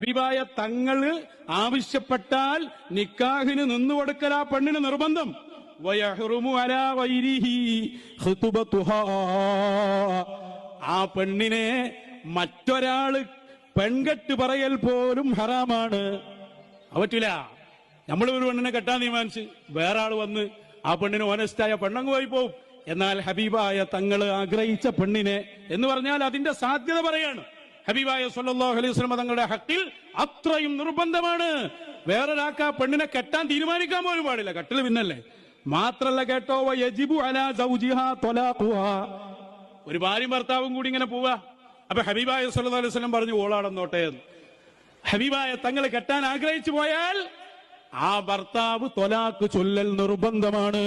ഹബീബായ തങ്ങള് ആവശ്യപ്പെട്ടാൽ നിക്കാഹിന് നിന്നുകൊടുക്കൽ ആ പെണ്ണിന് നിർബന്ധം. ആ പെണ്ണിനെ മറ്റൊരാള് പെൺകെട്ട് പറയൽ പോലും ഹറാമാണ്. പറ്റില്ല. നമ്മളൊരു പെണ്ണിനെ കെട്ടാൻ തീരുമാനിച്ച് വേറെ ആള് വന്ന് ആ പെണ്ണിന് ഓനസ്റ്റായ പെണ്ണങ്ങ് പോയി പോവും. എന്നാൽ ഹബീബായ തങ്ങള് ആഗ്രഹിച്ച പെണ്ണിനെ എന്ന് പറഞ്ഞാൽ അതിന്റെ സാധ്യത പറയാണ്. ഹബീബായ സല്ലല്ലാഹു അലൈഹി വസല്ലം തങ്ങളുടെ ഹക്കിൽ അത്രയും നിർബന്ധമാണ്. വേറൊരാൾക്ക് ആ പെണ്ണിനെ കെട്ടാൻ തീരുമാനിക്കാൻ പോലും പാടില്ല. കെട്ടൽ പിന്നല്ലേ. മാത്രല്ല കേട്ടോ, യജിബു അലാ സൗജിഹാ ത്വലാഖുഹാ. ഒരു ഭാര്യയും ഭർത്താവും കൂടി ഇങ്ങനെ പോവാ. അപ്പൊ ഹബീബായ സല്ലല്ലാഹു അലൈഹി വസല്ലം പറഞ്ഞു ഓളാടന്നോട്ടെ. ഹബീബായ തങ്ങളെ കെട്ടാൻ ആഗ്രഹിച്ചു പോയാൽ ആ ഭർത്താവ് ത്വലാഖ് ചൊല്ലൽ നിർബന്ധമാണ്.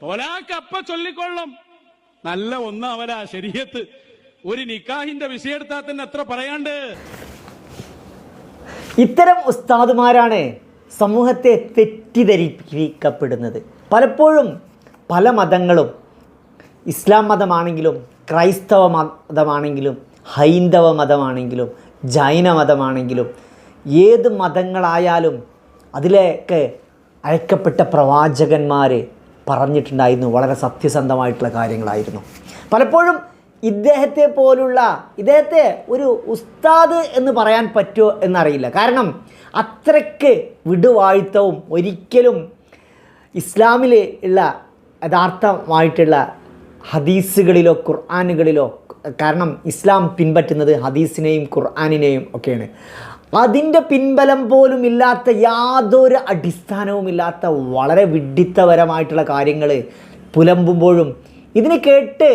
ത്വലാഖ് അപ്പ ചൊല്ലിക്കൊള്ളും. നല്ല ഒന്നാവല ശരീഅത്ത്. ഒരു നിക്കാഹിന്റെ വിഷയം എടുത്താൽ തന്നെ എത്ര പറയാണ്ട്. ഇത്തരം ഉസ്താദുമാരാണ് സമൂഹത്തെ തെറ്റിദ്ധരിപ്പിക്കപ്പെടുന്നത്. പലപ്പോഴും പല മതങ്ങളും, ഇസ്ലാം മതമാണെങ്കിലും ക്രൈസ്തവ മതമാണെങ്കിലും ഹൈന്ദവ മതമാണെങ്കിലും ജൈന മതമാണെങ്കിലും ഏത് മതങ്ങളായാലും അതിലേക്ക് അയക്കപ്പെട്ട പ്രവാചകന്മാർ പറഞ്ഞിട്ടുണ്ടായിരുന്നു വളരെ സത്യസന്ധമായിട്ടുള്ള കാര്യങ്ങളായിരുന്നു. പലപ്പോഴും ഇദ്ദേഹത്തെ ഒരു ഉസ്താദ് എന്ന് പറയാൻ പറ്റുമോ എന്നറിയില്ല. കാരണം അത്രയ്ക്ക് വിടുവാഴ്ത്തവും ഒരിക്കലും ഇസ്ലാമിൽ ഉള്ള യഥാർത്ഥമായിട്ടുള്ള ഹദീസുകളിലോ ഖുർആനുകളിലോ, കാരണം ഇസ്ലാം പിൻപറ്റുന്നത് ഹദീസിനെയും ഖുർആനിനെയും ഒക്കെയാണ്, അതിൻ്റെ പിൻബലം പോലും ഇല്ലാത്ത, യാതൊരു അടിസ്ഥാനവുമില്ലാത്ത വളരെ വിഡ്ഢിത്തപരമായിട്ടുള്ള കാര്യങ്ങൾ പുലമ്പുമ്പോഴും ഇതിനെ കേട്ട്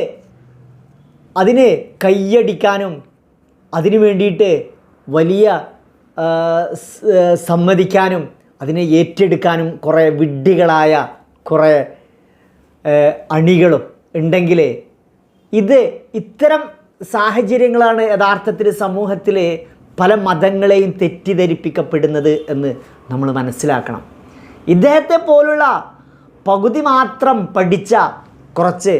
അതിന് കയ്യടിക്കാനും അതിനു വേണ്ടിയിട്ട് വലിയ സമ്മതിക്കാനും അതിനെ ഏറ്റെടുക്കാനും കുറേ വിഡ്ഢികളായ കുറേ അണികളും ഉണ്ടെങ്കിൽ ഇത്തരം സാഹചര്യങ്ങളാണ് യഥാർത്ഥത്തിൽ സമൂഹത്തിൽ പല മതങ്ങളെയും തെറ്റിദ്ധരിപ്പിക്കപ്പെടുന്നത് എന്ന് നമ്മൾ മനസ്സിലാക്കണം. ഇദ്ദേഹത്തെ പോലുള്ള പകുതി മാത്രം പഠിച്ച കുറച്ച്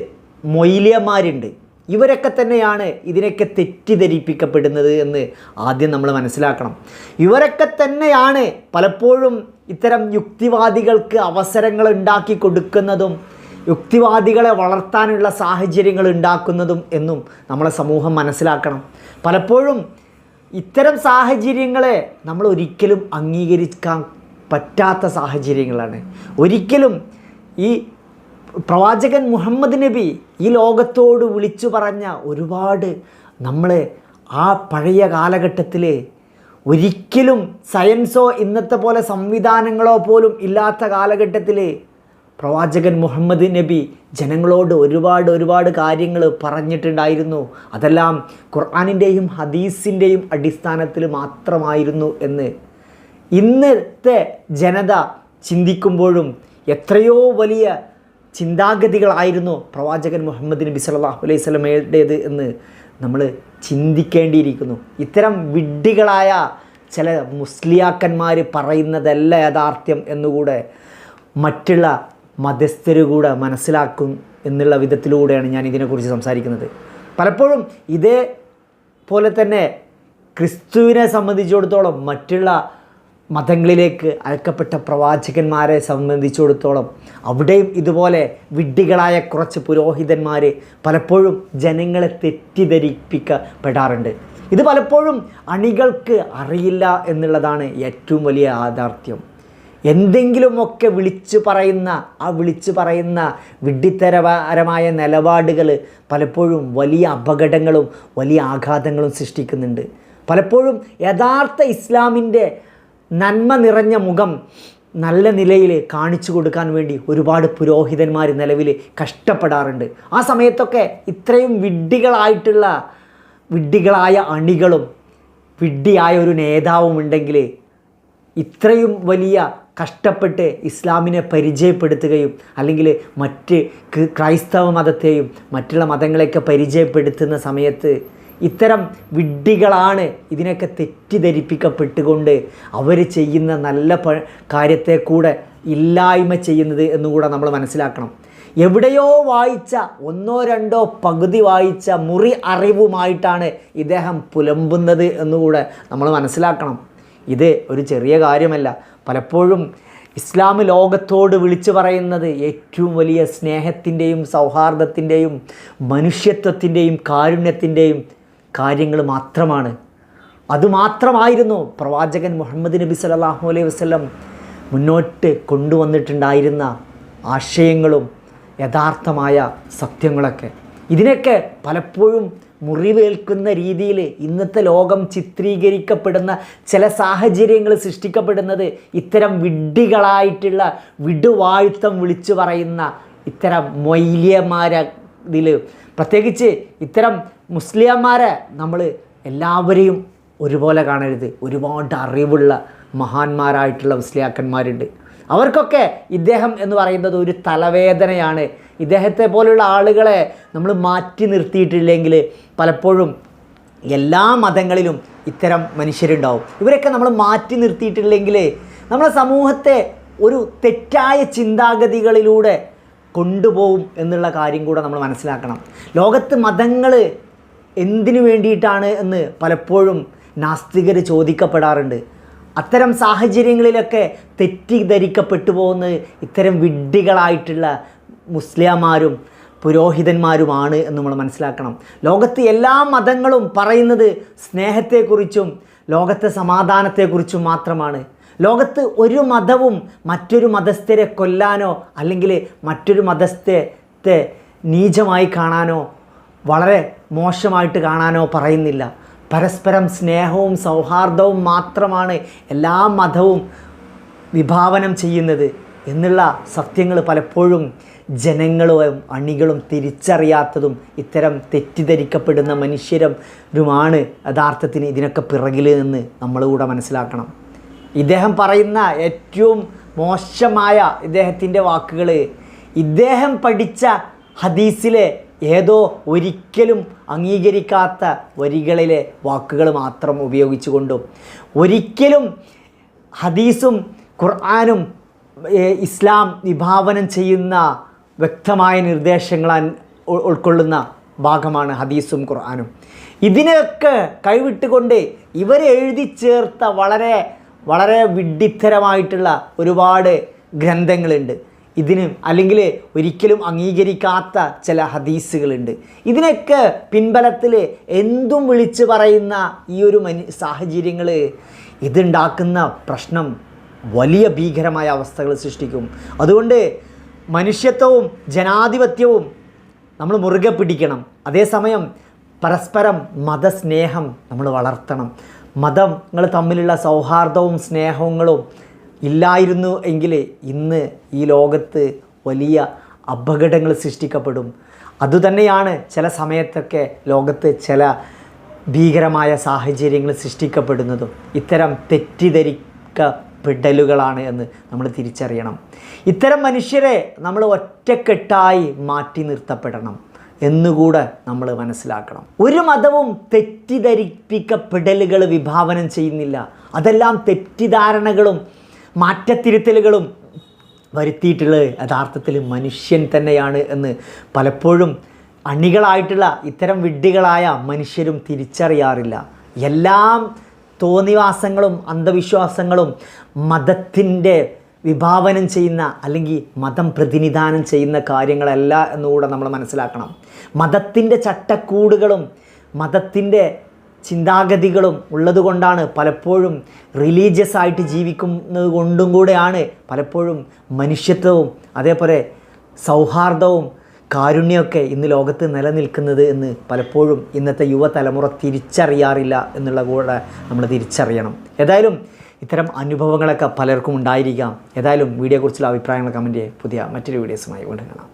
മൊയ്ലിയന്മാരുണ്ട്. ഇവരൊക്കെ തന്നെയാണ് ഇതിനൊക്കെ തെറ്റിദ്ധരിപ്പിക്കപ്പെടുന്നത് എന്ന് ആദ്യം നമ്മൾ മനസ്സിലാക്കണം. ഇവരൊക്കെ തന്നെയാണ് പലപ്പോഴും ഇത്തരം യുക്തിവാദികൾക്ക് അവസരങ്ങൾ ഉണ്ടാക്കി കൊടുക്കുന്നതും യുക്തിവാദികളെ വളർത്താനുള്ള സാഹചര്യങ്ങൾ ഉണ്ടാക്കുന്നതും എന്നും നമ്മളെ സമൂഹം മനസ്സിലാക്കണം. പലപ്പോഴും ഇത്തരം സാഹചര്യങ്ങളെ നമ്മൾ ഒരിക്കലും അംഗീകരിക്കാൻ പറ്റാത്ത സാഹചര്യങ്ങളാണ്. ഒരിക്കലും ഈ പ്രവാചകൻ മുഹമ്മദ് നബി ഈ ലോകത്തോട് വിളിച്ചു പറഞ്ഞ ഒരുപാട്, നമ്മൾ ആ പഴയ കാലഘട്ടത്തിൽ ഒരിക്കലും സയൻസോ ഇന്നത്തെ പോലെ സംവിധാനങ്ങളോ പോലും ഇല്ലാത്ത കാലഘട്ടത്തിൽ പ്രവാചകൻ മുഹമ്മദ് നബി ജനങ്ങളോട് ഒരുപാട് കാര്യങ്ങൾ പറഞ്ഞിട്ടുണ്ടായിരുന്നു. അതെല്ലാം ഖുർആനിൻ്റെയും ഹദീസിൻ്റെയും അടിസ്ഥാനത്തിൽ മാത്രമായിരുന്നു എന്ന് ഇന്നത്തെ ജനത ചിന്തിക്കുമ്പോഴും എത്രയോ വലിയ ചിന്താഗതികളായിരുന്നു പ്രവാചകൻ മുഹമ്മദ് നബി സല്ലല്ലാഹു അലൈഹി വസല്ലമയുടേത് എന്ന് നമ്മൾ ചിന്തിക്കേണ്ടിയിരിക്കുന്നു. ഇത്തരം വിഡ്ഢികളായ ചില മുസ്ലിയാക്കന്മാർ പറയുന്നതല്ല യാഥാർത്ഥ്യം എന്നുകൂടെ മറ്റുള്ള മതസ്ഥരുകൂടെ മനസ്സിലാക്കും എന്നുള്ള വിധത്തിലൂടെയാണ് ഞാൻ ഇതിനെക്കുറിച്ച് സംസാരിക്കുന്നത്. പലപ്പോഴും ഇതേപോലെ തന്നെ ക്രിസ്തുവിനെ സംബന്ധിച്ചിടത്തോളം മറ്റുള്ള മതങ്ങളിലേക്ക് അയക്കപ്പെട്ട പ്രവാചകന്മാരെ സംബന്ധിച്ചിടത്തോളം അവിടെയും ഇതുപോലെ വിഡ്ഢികളായ കുറച്ച് പുരോഹിതന്മാർ പലപ്പോഴും ജനങ്ങളെ തെറ്റിദ്ധരിപ്പിക്കപ്പെടാറുണ്ട്. ഇത് പലപ്പോഴും അണികൾക്ക് അറിയില്ല എന്നുള്ളതാണ് ഏറ്റവും വലിയ യാഥാർത്ഥ്യം. എന്തെങ്കിലുമൊക്കെ വിളിച്ചു പറയുന്ന വിഡ്ഢിത്തരപരമായ നിലപാടുകൾ പലപ്പോഴും വലിയ അപകടങ്ങളും വലിയ ആഘാതങ്ങളും സൃഷ്ടിക്കുന്നുണ്ട്. പലപ്പോഴും യഥാർത്ഥ ഇസ്ലാമിൻ്റെ നന്മ നിറഞ്ഞ മുഖം നല്ല നിലയിൽ കാണിച്ചു കൊടുക്കാൻ വേണ്ടി ഒരുപാട് പുരോഹിതന്മാർ നിലവിൽ കഷ്ടപ്പെടാറുണ്ട്. ആ സമയത്തൊക്കെ ഇത്രയും വിഡ്ഢികളായ അണികളും വിഡ്ഢിയായ ഒരു നേതാവും ഉണ്ടെങ്കിൽ ഇത്രയും വലിയ കഷ്ടപ്പെട്ട് ഇസ്ലാമിനെ പരിചയപ്പെടുത്തുകയും അല്ലെങ്കിൽ മറ്റ് ക്രൈസ്തവ മതത്തെയും മറ്റുള്ള മതങ്ങളെയൊക്കെ പരിചയപ്പെടുത്തുന്ന സമയത്ത് ഇത്തരം വിഡ്ഢികളാണ് ഇതിനൊക്കെ തെറ്റിദ്ധരിപ്പിക്കപ്പെട്ടുകൊണ്ട് അവർ ചെയ്യുന്ന നല്ല കാര്യത്തെ കൂടെ ഇല്ലായ്മ ചെയ്യുന്നത് എന്നുകൂടെ നമ്മൾ മനസ്സിലാക്കണം. എവിടെയോ വായിച്ച ഒന്നോ രണ്ടോ പകുതി വായിച്ച മുറി അറിവുമായിട്ടാണ് ഇദ്ദേഹം പുലമ്പുന്നത് എന്നുകൂടെ നമ്മൾ മനസ്സിലാക്കണം. ഇത് ഒരു ചെറിയ കാര്യമല്ല. പലപ്പോഴും ഇസ്ലാം ലോകത്തോട് വിളിച്ചു പറയുന്നത് ഏറ്റവും വലിയ സ്നേഹത്തിൻ്റെയും സൗഹാർദ്ദത്തിൻ്റെയും മനുഷ്യത്വത്തിൻ്റെയും കാരുണ്യത്തിൻ്റെയും കാര്യങ്ങൾ മാത്രമാണ്. അതുമാത്രമായിരുന്നു പ്രവാചകൻ മുഹമ്മദ് നബി സല്ലല്ലാഹു അലൈഹി വസല്ലം മുന്നോട്ട് കൊണ്ടുവന്നിട്ടുണ്ടായിരുന്ന ആശയങ്ങളും യഥാർത്ഥമായ സത്യങ്ങളൊക്കെ. ഇതിനൊക്കെ പലപ്പോഴും മുറിവേൽക്കുന്ന രീതിയിൽ ഇന്നത്തെ ലോകം ചിത്രീകരിക്കപ്പെടുന്ന ചില സാഹചര്യങ്ങൾ സൃഷ്ടിക്കപ്പെടുന്നത് ഇത്തരം വിഡ്ഢികളായിട്ടുള്ള വിടുവാഴ്ത്തം വിളിച്ചു പറയുന്ന ഇത്തരം മൊയ്ലിയന്മാരിൽ, പ്രത്യേകിച്ച് ഇത്തരം മുസ്ലിംമാരെ നമ്മൾ എല്ലാവരെയും ഒരുപോലെ കാണരുത്. ഒരുപാട് അറിവുള്ള മഹാന്മാരായിട്ടുള്ള മുസ്ലിയാക്കന്മാരുണ്ട്. അവർക്കൊക്കെ ഇദ്ദേഹം എന്ന് പറയുന്നത് ഒരു തലവേദനയാണ്. ഇദ്ദേഹത്തെ പോലുള്ള ആളുകളെ നമ്മൾ മാറ്റി നിർത്തിയിട്ടില്ലെങ്കിൽ പലപ്പോഴും എല്ലാ മതങ്ങളിലും ഇത്തരം മനുഷ്യരുണ്ടാവും. ഇവരൊക്കെ നമ്മൾ മാറ്റി നിർത്തിയിട്ടില്ലെങ്കിൽ നമ്മളെ സമൂഹത്തെ ഒരു തെറ്റായ ചിന്താഗതികളിലൂടെ കൊണ്ടുപോകും എന്നുള്ള കാര്യം കൂടെ നമ്മൾ മനസ്സിലാക്കണം. ലോകത്ത് മതങ്ങൾ എന്തിനു വേണ്ടിയിട്ടാണ് എന്ന് പലപ്പോഴും നാസ്തികർ ചോദിക്കപ്പെടാറുണ്ട്. അത്തരം സാഹചര്യങ്ങളിലൊക്കെ തെറ്റിദ്ധരിക്കപ്പെട്ടു പോകുന്നത് ഇത്തരം വിഡ്ഢികളായിട്ടുള്ള മുസ്ലിംമാരും പുരോഹിതന്മാരുമാണ് എന്ന് നമ്മൾ മനസ്സിലാക്കണം. ലോകത്ത് എല്ലാ മതങ്ങളും പറയുന്നത് സ്നേഹത്തെക്കുറിച്ചും ലോകത്തെ സമാധാനത്തെക്കുറിച്ചും മാത്രമാണ്. ലോകത്ത് ഒരു മതവും മറ്റൊരു മതസ്ഥരെ കൊല്ലാനോ അല്ലെങ്കിൽ മറ്റൊരു മതസ്ഥത്തെ നീചമായി കാണാനോ വളരെ മോശമായിട്ട് കാണാനോ പറയുന്നില്ല. പരസ്പരം സ്നേഹവും സൗഹാർദ്ദവും മാത്രമാണ് എല്ലാ മതവും വിഭാവനം ചെയ്യുന്നത് എന്നുള്ള സത്യങ്ങൾ പലപ്പോഴും ജനങ്ങളും അണികളും തിരിച്ചറിയാത്തതും ഇത്തരം തെറ്റിദ്ധരിക്കപ്പെടുന്ന മനുഷ്യരുമാണ് യഥാർത്ഥത്തിന് ഇതിനൊക്കെ പിറകിൽ നിന്ന് നമ്മളുകൂടെ മനസ്സിലാക്കണം. ഇദ്ദേഹം പറയുന്ന ഏറ്റവും മോശമായ ഇദ്ദേഹത്തിൻ്റെ വാക്കുകൾ ഇദ്ദേഹം പഠിച്ച ഹദീസിലെ ഏതോ ഒരിക്കലും അംഗീകരിക്കാത്ത വരികളിലെ വാക്കുകൾ മാത്രം ഉപയോഗിച്ചുകൊണ്ടും ഒരിക്കലും ഹദീസും ഖുർആനും ഇസ്ലാം വിഭാവനം ചെയ്യുന്ന വ്യക്തമായ നിർദ്ദേശങ്ങൾ ഉൾക്കൊള്ളുന്ന ഭാഗമാണ് ഹദീസും ഖുർആനും. ഇതിനെയൊക്കെ കൈവിട്ടുകൊണ്ട് ഇവർ എഴുതി ചേർത്ത വളരെ വളരെ വിഡ്ഢിത്തരമായിട്ടുള്ള ഒരുപാട് ഗ്രന്ഥങ്ങളുണ്ട്. ഇതിന് അല്ലെങ്കിൽ ഒരിക്കലും അംഗീകരിക്കാത്ത ചില ഹദീസുകളുണ്ട്. ഇതിനൊക്കെ പിൻബലത്തിൽ എന്തും വിളിച്ച് പറയുന്ന ഈ ഒരു സാഹചര്യങ്ങൾ ഇതുണ്ടാക്കുന്ന പ്രശ്നം വലിയ ഭീകരമായ അവസ്ഥകൾ സൃഷ്ടിക്കും. അതുകൊണ്ട് മനുഷ്യത്വവും ജനാധിപത്യവും നമ്മൾ മുറുകെ പിടിക്കണം. അതേസമയം പരസ്പരം മതസ്നേഹം നമ്മൾ വളർത്തണം. മതങ്ങൾ തമ്മിലുള്ള സൗഹാർദ്ദവും സ്നേഹങ്ങളും ഇല്ലായിരുന്നു എങ്കിൽ ഇന്ന് ഈ ലോകത്ത് വലിയ അപകടങ്ങൾ സൃഷ്ടിക്കപ്പെടും. അതുതന്നെയാണ് ചില സമയത്തൊക്കെ ലോകത്ത് ചില ഭീകരമായ സാഹചര്യങ്ങൾ സൃഷ്ടിക്കപ്പെടുന്നതും ഇത്തരം തെറ്റിദ്ധരിക്കപ്പെടലുകളാണ് എന്ന് നമ്മൾ തിരിച്ചറിയണം. ഇത്തരം മനുഷ്യരെ നമ്മൾ ഒറ്റക്കെട്ടായി മാറ്റി നിർത്തപ്പെടണം എന്നുകൂടെ നമ്മൾ മനസ്സിലാക്കണം. ഒരു മതവും തെറ്റിദ്ധരിപ്പിക്കപ്പെടലുകൾ വിഭാവനം ചെയ്യുന്നില്ല. അതെല്ലാം തെറ്റിദ്ധാരണകളും മാറ്റത്തിരുത്തലുകളും വരുത്തിയിട്ടുള്ളത് യഥാർത്ഥത്തിൽ മനുഷ്യൻ തന്നെയാണ് എന്ന് പലപ്പോഴും അണികളായിട്ടുള്ള ഇത്തരം വിഡ്ഢികളായ മനുഷ്യരും തിരിച്ചറിയാറില്ല. എല്ലാം തോന്നിവാസങ്ങളും അന്ധവിശ്വാസങ്ങളും മതത്തിൻ്റെ വിഭാവനം ചെയ്യുന്ന അല്ലെങ്കിൽ മതം പ്രതിനിധാനം ചെയ്യുന്ന കാര്യങ്ങളല്ല എന്നുകൂടെ നമ്മൾ മനസ്സിലാക്കണം. മതത്തിൻ്റെ ചട്ടക്കൂടുകളും മതത്തിൻ്റെ ചിന്താഗതികളും ഉള്ളതുകൊണ്ടാണ് പലപ്പോഴും റിലീജിയസ് ആയിട്ട് ജീവിക്കുന്നത് കൊണ്ടും കൂടെയാണ് പലപ്പോഴും മനുഷ്യത്വവും അതേപോലെ സൗഹാർദ്ദവും കാരുണ്യമൊക്കെ ഇന്ന് ലോകത്ത് നിലനിൽക്കുന്നത് എന്ന് പലപ്പോഴും ഇന്നത്തെ യുവതലമുറ തിരിച്ചറിയാറില്ല എന്നുള്ള കൂടെ നമ്മൾ തിരിച്ചറിയണം. ഏതായാലും ഇത്തരം അനുഭവങ്ങളൊക്കെ പലർക്കും ഉണ്ടായിരിക്കാം. ഏതായാലും വീഡിയോയെക്കുറിച്ചുള്ള അഭിപ്രായങ്ങൾ കമൻറ്റ് ചെയ്യുക. പുതിയ മറ്റൊരു വീഡിയോസുമായി വീണ്ടും കാണാം.